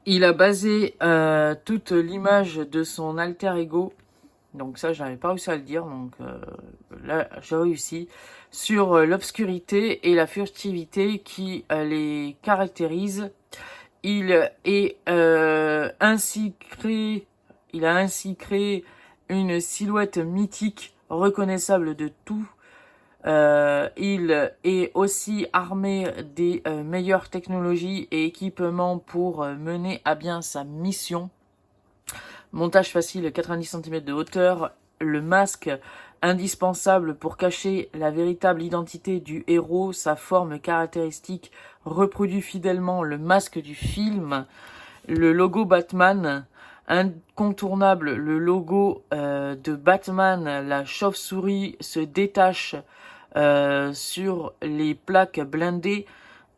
Il a basé toute l'image de son alter ego, donc ça j'avais pas réussi à le dire, donc là j'ai réussi, sur l'obscurité et la furtivité qui les caractérisent. Il est ainsi créé, il a ainsi créé une silhouette mythique reconnaissable de tout. Il est aussi armé des meilleures technologies et équipements pour mener à bien sa mission. Montage facile, 90 cm de hauteur, le masque indispensable pour cacher la véritable identité du héros, sa forme caractéristique reproduit fidèlement le masque du film, le logo Batman, incontournable, le logo de Batman, la chauve-souris se détache sur les plaques blindées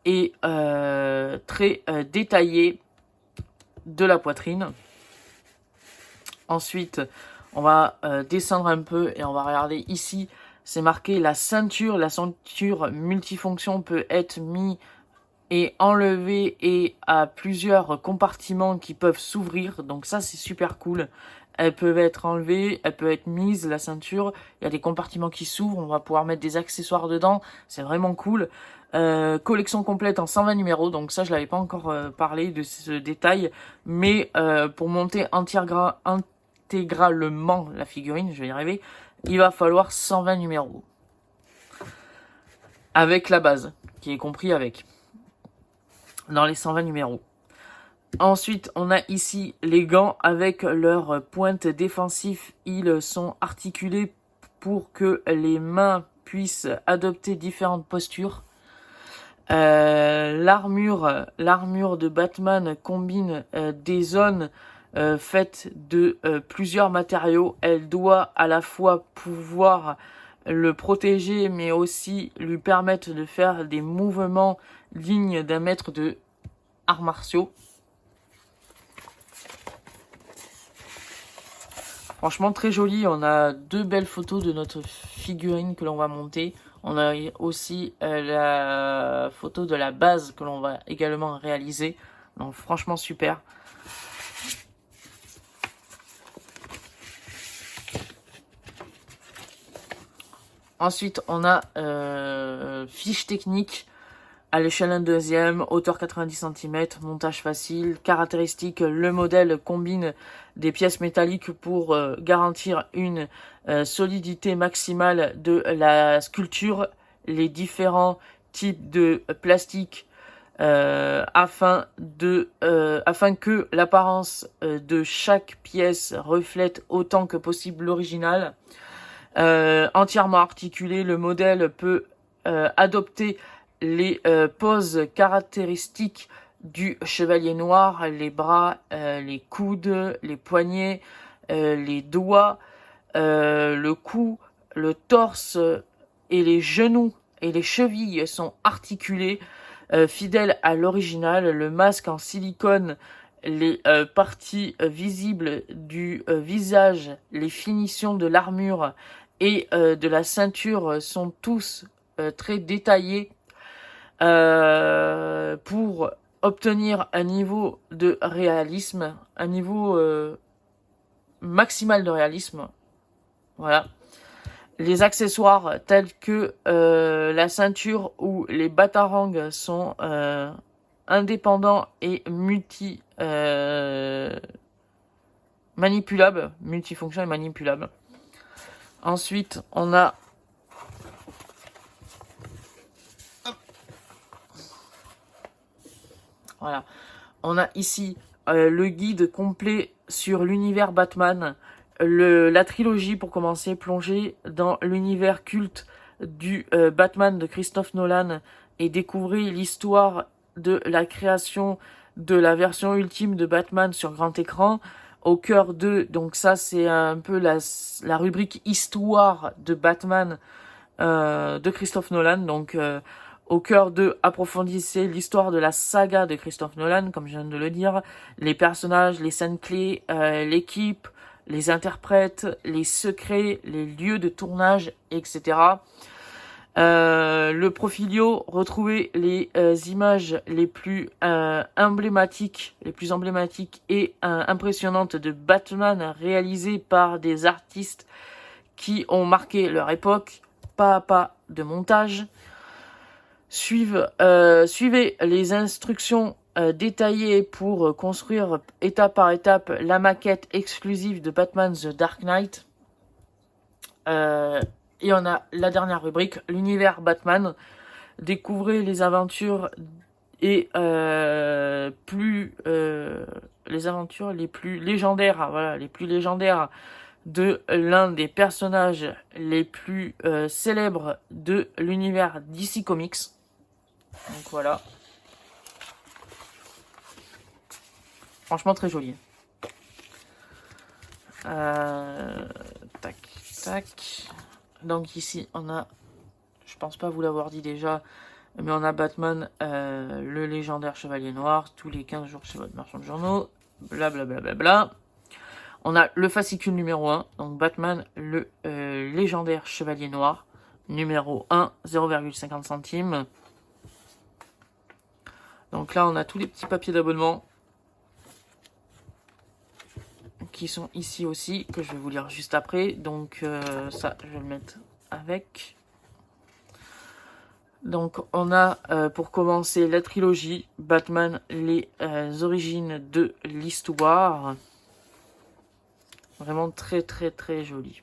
et très détaillées de la poitrine. Ensuite, on va descendre un peu et on va regarder ici. C'est marqué la ceinture. La ceinture multifonction peut être mise et enlevée et à plusieurs compartiments qui peuvent s'ouvrir. Donc ça, c'est super cool. Elles peuvent être enlevées, elles peuvent être mises, la ceinture. Il y a des compartiments qui s'ouvrent. On va pouvoir mettre des accessoires dedans. C'est vraiment cool. Collection complète en 120 numéros. Donc ça, je l'avais pas encore parlé de ce détail. Mais pour monter intégralement la figurine, je vais y arriver, il va falloir 120 numéros. Avec la base, qui est compris avec. Dans les 120 numéros. Ensuite, on a ici les gants avec leur pointe défensif. Ils sont articulés pour que les mains puissent adopter différentes postures. L'armure de Batman combine des zones faites de plusieurs matériaux. Elle doit à la fois pouvoir le protéger, mais aussi lui permettre de faire des mouvements dignes d'un maître de arts martiaux. Franchement très joli, on a deux belles photos de notre figurine que l'on va monter. On a aussi la photo de la base que l'on va également réaliser. Donc franchement super. Ensuite on a fiche technique à l'échelle 1/2, hauteur 90 cm, montage facile, caractéristiques, le modèle combine des pièces métalliques pour garantir une solidité maximale de la sculpture, les différents types de plastique afin que l'apparence de chaque pièce reflète autant que possible l'original. Entièrement articulé, le modèle peut adopter les poses caractéristiques du chevalier noir, les bras, les coudes, les poignets, les doigts, le cou, le torse et les genoux et les chevilles sont articulés, fidèles à l'original. Le masque en silicone, les parties visibles du visage, les finitions de l'armure et de la ceinture sont tous très détaillés pour obtenir un niveau de réalisme, un niveau maximal de réalisme. Voilà. Les accessoires tels que la ceinture ou les batarangs sont indépendants et manipulables, multifonctions et manipulables. Ensuite, on a voilà. On a ici le guide complet sur l'univers Batman, la trilogie pour commencer, plonger dans l'univers culte du Batman de Christophe Nolan et découvrir l'histoire de la création de la version ultime de Batman sur grand écran. Au cœur de, donc ça c'est un peu la rubrique histoire de Batman de Christophe Nolan, donc au cœur de approfondissez l'histoire de la saga de Christophe Nolan, comme je viens de le dire, les personnages, les scènes clés, l'équipe, les interprètes, les secrets, les lieux de tournage, etc. Le profilio, retrouvez les images les plus emblématiques et impressionnantes de Batman réalisées par des artistes qui ont marqué leur époque, pas à pas de montage. Suivez les instructions détaillées pour construire étape par étape la maquette exclusive de Batman The Dark Knight. Et on a la dernière rubrique, l'univers Batman. Découvrez les aventures et les aventures les plus légendaires, voilà, les plus légendaires de l'un des personnages les plus célèbres de l'univers DC Comics. Donc voilà. Franchement très joli. Tac, tac. Donc ici on a, je pense pas vous l'avoir dit déjà, mais on a Batman, le légendaire Chevalier Noir, tous les 15 jours chez votre marchand de journaux, blablabla. Bla bla bla. On a le fascicule numéro 1, donc Batman, le légendaire Chevalier Noir, numéro 1, 0,50 centimes. Donc là, on a tous les petits papiers d'abonnement qui sont ici aussi, que je vais vous lire juste après. Donc ça, je vais le mettre avec. Donc on a pour commencer la trilogie Batman, les origines de l'histoire. Vraiment très très très joli.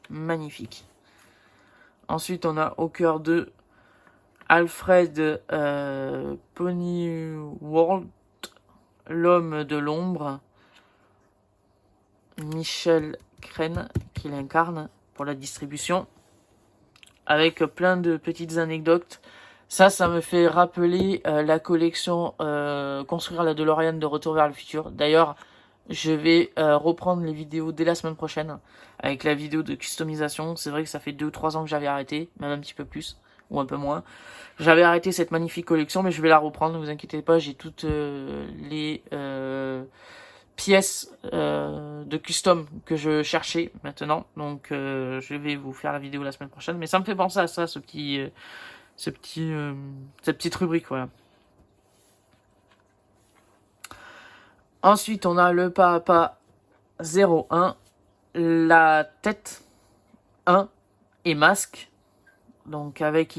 Magnifique. Ensuite on a au cœur de Alfred Pennyworth, l'homme de l'ombre. Michel Crane qui l'incarne pour la distribution, avec plein de petites anecdotes. Ça me fait rappeler la collection Construire la DeLorean de Retour vers le futur. D'ailleurs, je vais reprendre les vidéos dès la semaine prochaine avec la vidéo de customisation. C'est vrai que ça fait 2 ou 3 ans que j'avais arrêté, même un petit peu plus ou un peu moins. J'avais arrêté cette magnifique collection, mais je vais la reprendre, ne vous inquiétez pas, j'ai toutes les pièces de custom que je cherchais maintenant. Donc je vais vous faire la vidéo la semaine prochaine. Mais ça me fait penser à ça, cette petite rubrique, voilà. Ensuite, on a le pas à pas 01, la tête 1 et masque. Donc avec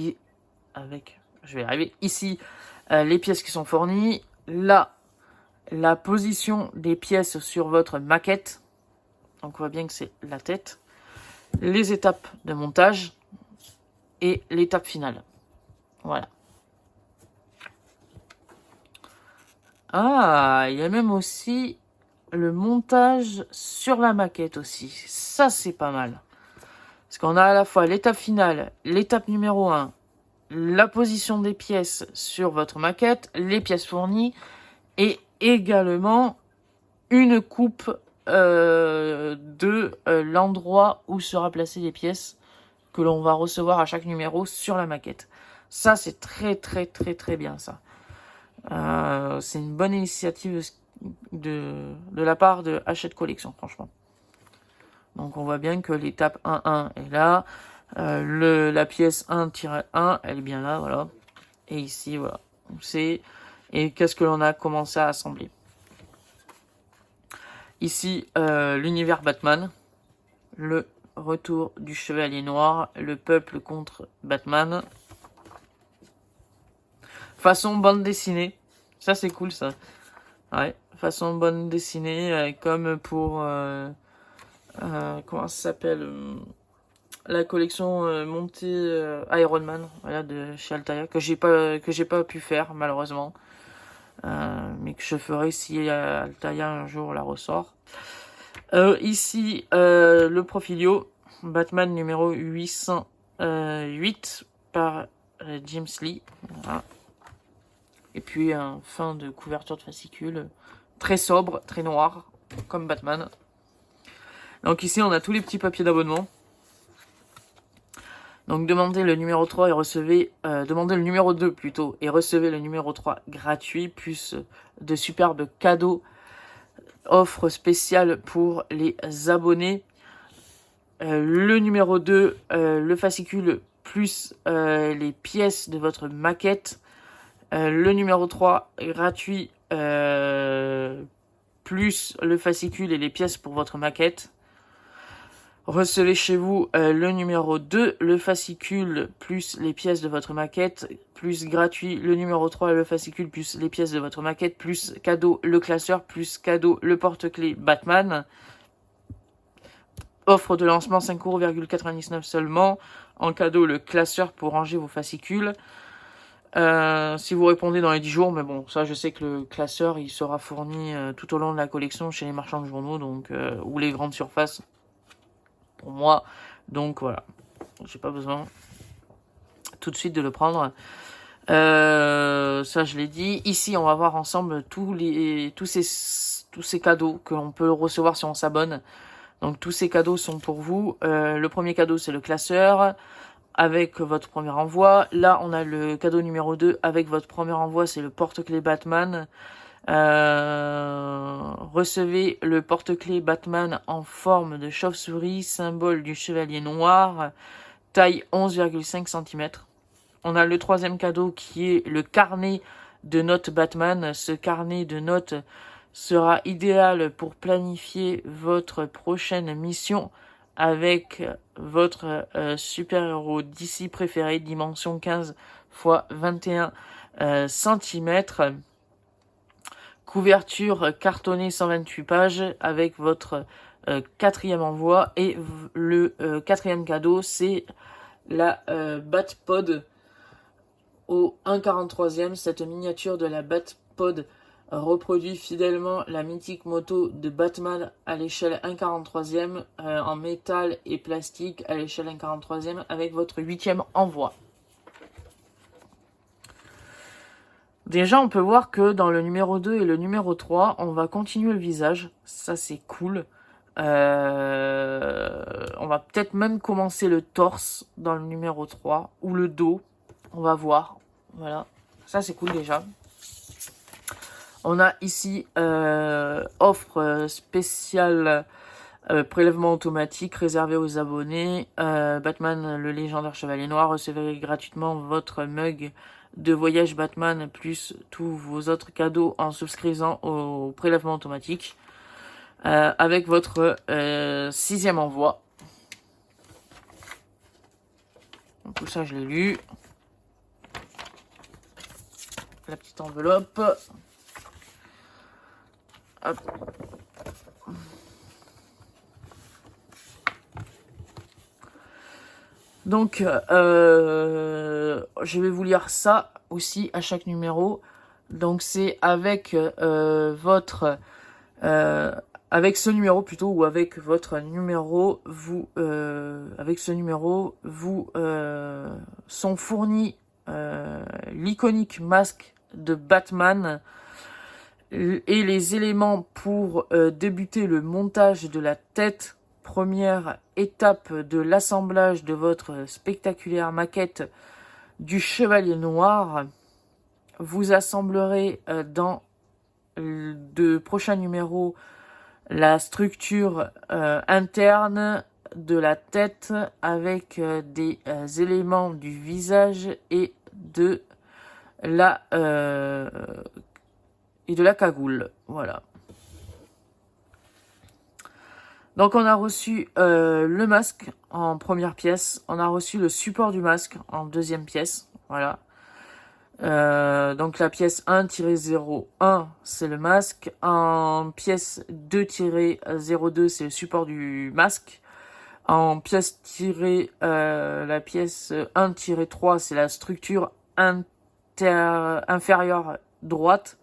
je vais y arriver, ici les pièces qui sont fournies, là la position des pièces sur votre maquette, donc on voit bien que c'est la tête, les étapes de montage et l'étape finale. Voilà. Ah, il y a même aussi le montage sur la maquette aussi. Ça, c'est pas mal. Parce qu'on a à la fois l'étape finale, l'étape numéro 1, la position des pièces sur votre maquette, les pièces fournies, et également une coupe de l'endroit où sera placées les pièces que l'on va recevoir à chaque numéro sur la maquette. Ça, c'est très très très très bien, ça. C'est une bonne initiative de la part de Hachette Collection, franchement. Donc on voit bien que l'étape 1.1 est là, la pièce 1-1, elle est bien là, voilà. Et ici, voilà. Et qu'est-ce que l'on a commencé à assembler. Ici, l'univers Batman, le retour du Chevalier Noir, le peuple contre Batman. Façon bande dessinée, ça c'est cool ça. Ouais, façon bande dessinée, comme pour comment ça s'appelle, la collection montée Iron Man, voilà, de chez Altaïa, que j'ai pas pu faire malheureusement, mais que je ferai si Altaïa un jour la ressort. Ici le profilio Batman numéro 808 par James Lee. Voilà. Et puis un fin de couverture de fascicule, très sobre, très noir, comme Batman. Donc ici on a tous les petits papiers d'abonnement. Donc demandez le numéro 3 et recevez, demandez le numéro 2 plutôt, et recevez le numéro 3 gratuit, plus de superbes cadeaux, offres spéciales pour les abonnés. Le numéro 2, le fascicule plus les pièces de votre maquette. Le numéro 3, gratuit, plus le fascicule et les pièces pour votre maquette. Recevez chez vous le numéro 2, le fascicule plus les pièces de votre maquette, plus gratuit le numéro 3, le fascicule plus les pièces de votre maquette, plus cadeau le classeur, plus cadeau le porte-clés Batman. Offre de lancement 5,99€ seulement. En cadeau le classeur pour ranger vos fascicules. Si vous répondez dans les 10 jours, mais bon, ça je sais que le classeur il sera fourni tout au long de la collection chez les marchands de journaux, donc ou les grandes surfaces. Pour moi, donc voilà, j'ai pas besoin tout de suite de le prendre. Ça je l'ai dit. Ici on va voir ensemble tous ces cadeaux que l'on peut recevoir si on s'abonne. Donc tous ces cadeaux sont pour vous. Le premier cadeau c'est le classeur avec votre premier envoi. Là on a le cadeau numéro 2 avec votre premier envoi, c'est le porte-clés Batman. Recevez le porte-clés Batman en forme de chauve-souris, symbole du chevalier noir, taille 11,5 cm. On a le troisième cadeau qui est le carnet de notes Batman. Ce carnet de notes sera idéal pour planifier votre prochaine mission avec votre super-héros DC préféré, dimension 15 x 21 cm. Couverture cartonnée 128 pages avec votre quatrième envoi. Et le quatrième cadeau, c'est la Batpod au 1,43e. Cette miniature de la Batpod reproduit fidèlement la mythique moto de Batman à l'échelle 1,43e en métal et plastique à l'échelle 1,43e avec votre 8e envoi. Déjà, on peut voir que dans le numéro 2 et le numéro 3, on va continuer le visage. Ça, c'est cool. On va peut-être même commencer le torse dans le numéro 3 ou le dos. On va voir. Voilà. Ça, c'est cool déjà. On a ici offre spéciale prélèvement automatique réservé aux abonnés. Batman, le légendaire chevalier noir. Recevez gratuitement votre mug de voyage Batman plus tous vos autres cadeaux en souscrivant au prélèvement automatique avec votre 6e envoi. Donc, tout ça je l'ai lu. La petite enveloppe. Hop. Donc, je vais vous lire ça aussi à chaque numéro. Donc, c'est avec avec ce numéro plutôt, ou avec votre numéro, avec ce numéro, vous sont fournis l'iconique masque de Batman et les éléments pour débuter le montage de la tête. Première étape de l'assemblage de votre spectaculaire maquette du Chevalier Noir. Vous assemblerez dans de prochains numéros la structure interne de la tête avec des éléments du visage et de la cagoule. Voilà. Donc on a reçu le masque en première pièce, on a reçu le support du masque en deuxième pièce, voilà. Donc la pièce 1-01 c'est le masque, en pièce 2-02 c'est le support du masque, en pièce la pièce 1-3 c'est la structure inférieure droite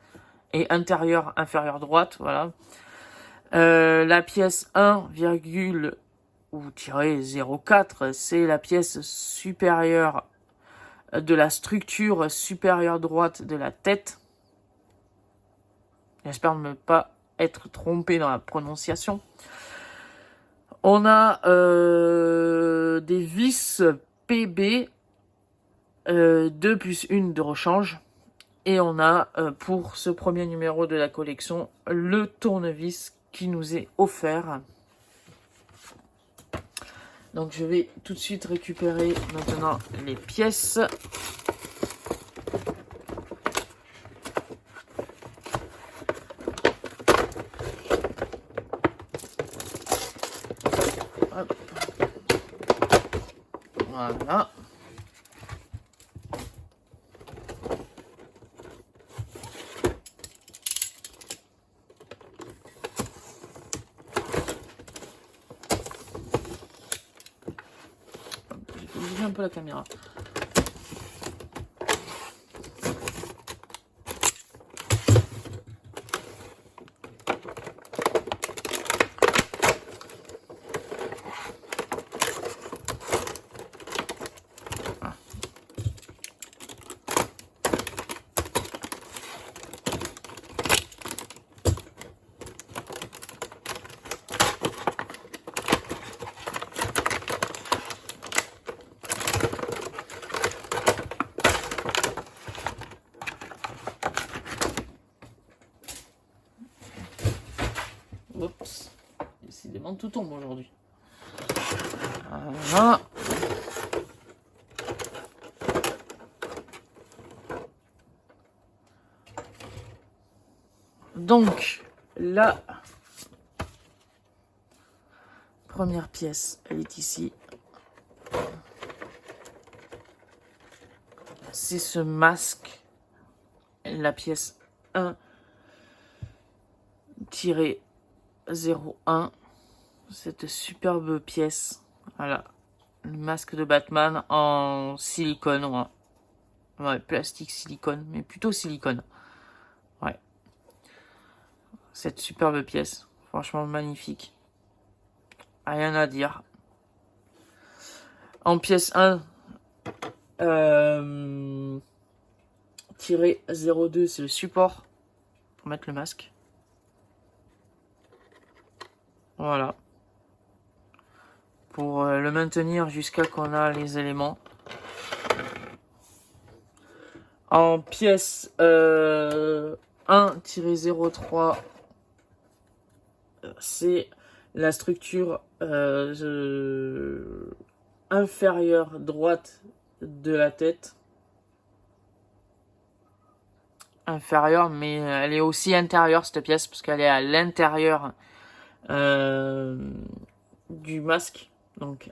et intérieure inférieure droite, voilà. La pièce 1,04 c'est la pièce supérieure de la structure supérieure droite de la tête. J'espère ne pas être trompé dans la prononciation. On a des vis PB 2 plus 1 de rechange. Et on a pour ce premier numéro de la collection le tournevis qui nous est offert. Donc je vais tout de suite récupérer maintenant les pièces. Hop. Voilà. J'ai bougé un peu la caméra. Oups, décidément tout tombe aujourd'hui. Voilà. Donc, la première pièce, elle est ici. C'est ce masque, la pièce 1-01. Cette superbe pièce. Voilà. Le masque de Batman en silicone. Ouais, ouais, plastique silicone, mais plutôt silicone. Ouais. Cette superbe pièce. Franchement magnifique. Rien à dire. En pièce 1, -02, c'est le support pour mettre le masque. Voilà. Pour le maintenir jusqu'à qu'on a les éléments. En pièce 1-03, c'est la structure inférieure droite de la tête. Inférieure, mais elle est aussi intérieure cette pièce parce qu'elle est à l'intérieur du masque. Donc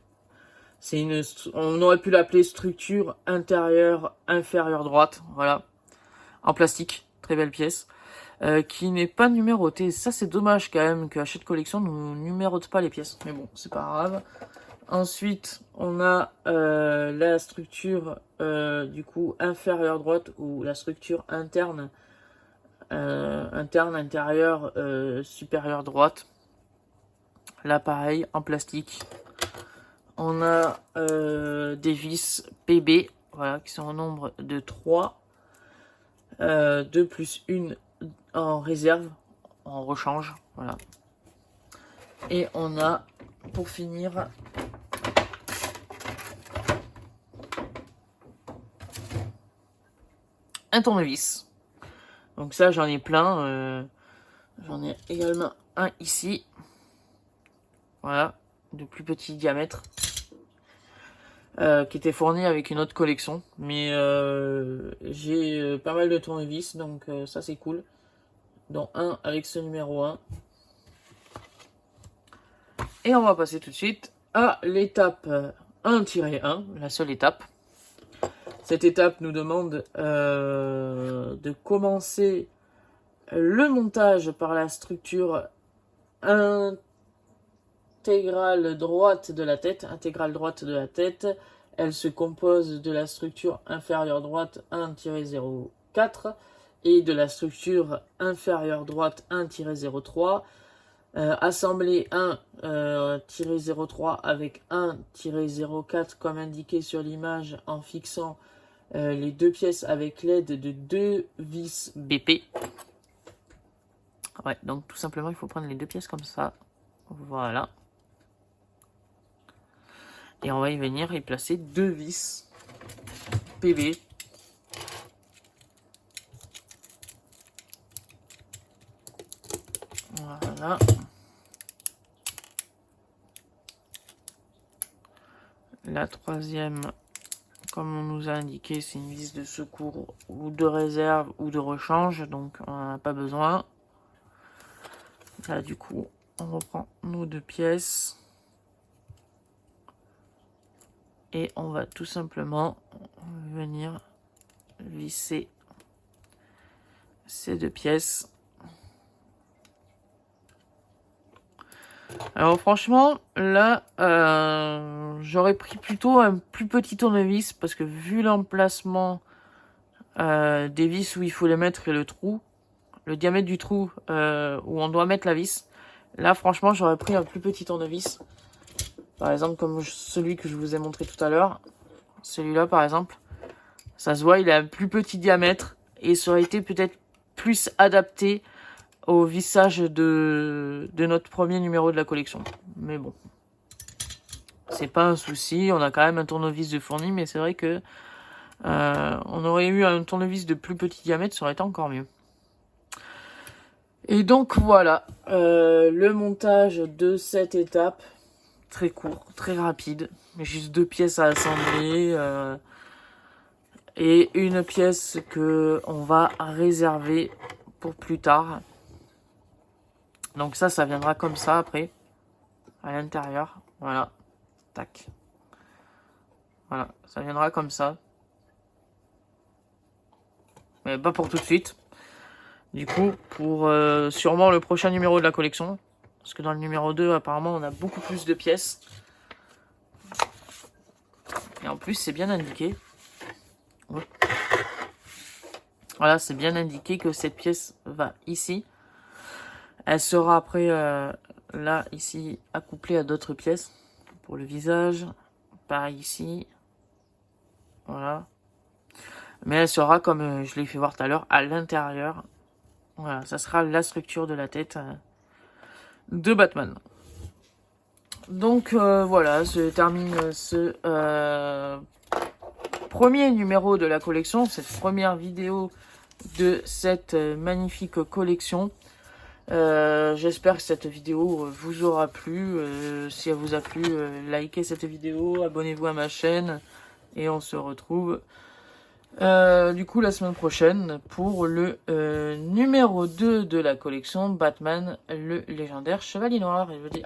c'est on aurait pu l'appeler structure intérieure inférieure droite, voilà, en plastique, très belle pièce, qui n'est pas numérotée. Ça c'est dommage quand même que Hachette Collection ne numérote pas les pièces, mais bon c'est pas grave. Ensuite on a la structure du coup inférieure droite ou la structure interne intérieure supérieure droite. Là pareil en plastique. On a des vis PB, voilà, qui sont au nombre de 3. 2 plus 1 en réserve, en rechange, voilà. Et on a, pour finir, un tournevis. Donc ça, j'en ai plein. J'en ai également un ici. Voilà, de plus petit diamètre. Qui était fourni avec une autre collection. Mais j'ai pas mal de tournevis, donc ça c'est cool. Dont un avec ce numéro 1. Et on va passer tout de suite à l'étape 1-1, la seule étape. Cette étape nous demande de commencer le montage par la structure intégrale droite de la tête. Elle se compose de la structure inférieure droite 1-04 et de la structure inférieure droite 1-03. Assembler 1-03 avec 1-04 comme indiqué sur l'image en fixant les deux pièces avec l'aide de 2 vis BP. Ouais, donc tout simplement il faut prendre les deux pièces comme ça. Voilà. Et on va y venir et placer 2 vis PB. Voilà. La troisième, comme on nous a indiqué, c'est une vis de secours ou de réserve ou de rechange, donc on n'en a pas besoin. Là, du coup, on reprend nos 2 pièces. Et on va tout simplement venir visser ces 2 pièces. Alors franchement, là, j'aurais pris plutôt un plus petit tournevis parce que vu l'emplacement des vis où il faut les mettre et le trou, le diamètre du trou où on doit mettre la vis, là franchement j'aurais pris un plus petit tournevis. Par exemple comme celui que je vous ai montré tout à l'heure, celui-là par exemple, ça se voit il a un plus petit diamètre et ça aurait été peut-être plus adapté au vissage de notre premier numéro de la collection. Mais bon, c'est pas un souci, on a quand même un tournevis de fourni, mais c'est vrai que on aurait eu un tournevis de plus petit diamètre, ça aurait été encore mieux. Et donc voilà, le montage de cette étape, très court, très rapide, juste 2 pièces à assembler et une pièce que on va réserver pour plus tard. Donc ça viendra comme ça après, à l'intérieur, voilà, tac. Voilà, ça viendra comme ça. Mais pas pour tout de suite. Du coup, pour sûrement le prochain numéro de la collection. Parce que dans le numéro 2, apparemment, on a beaucoup plus de pièces. Et en plus, c'est bien indiqué. Ouais. Voilà, c'est bien indiqué que cette pièce va ici. Elle sera après, là, ici, accouplée à d'autres pièces. Pour le visage. Pareil ici. Voilà. Mais elle sera, comme je l'ai fait voir tout à l'heure, à l'intérieur. Voilà, ça sera la structure de la tête de Batman. Donc voilà, se termine ce premier numéro de la collection, cette première vidéo de cette magnifique collection. J'espère que cette vidéo vous aura plu. Si elle vous a plu, likez cette vidéo, abonnez-vous à ma chaîne et on se retrouve du coup la semaine prochaine pour le numéro 2 de la collection Batman, le légendaire Chevalier Noir. Et je vous dis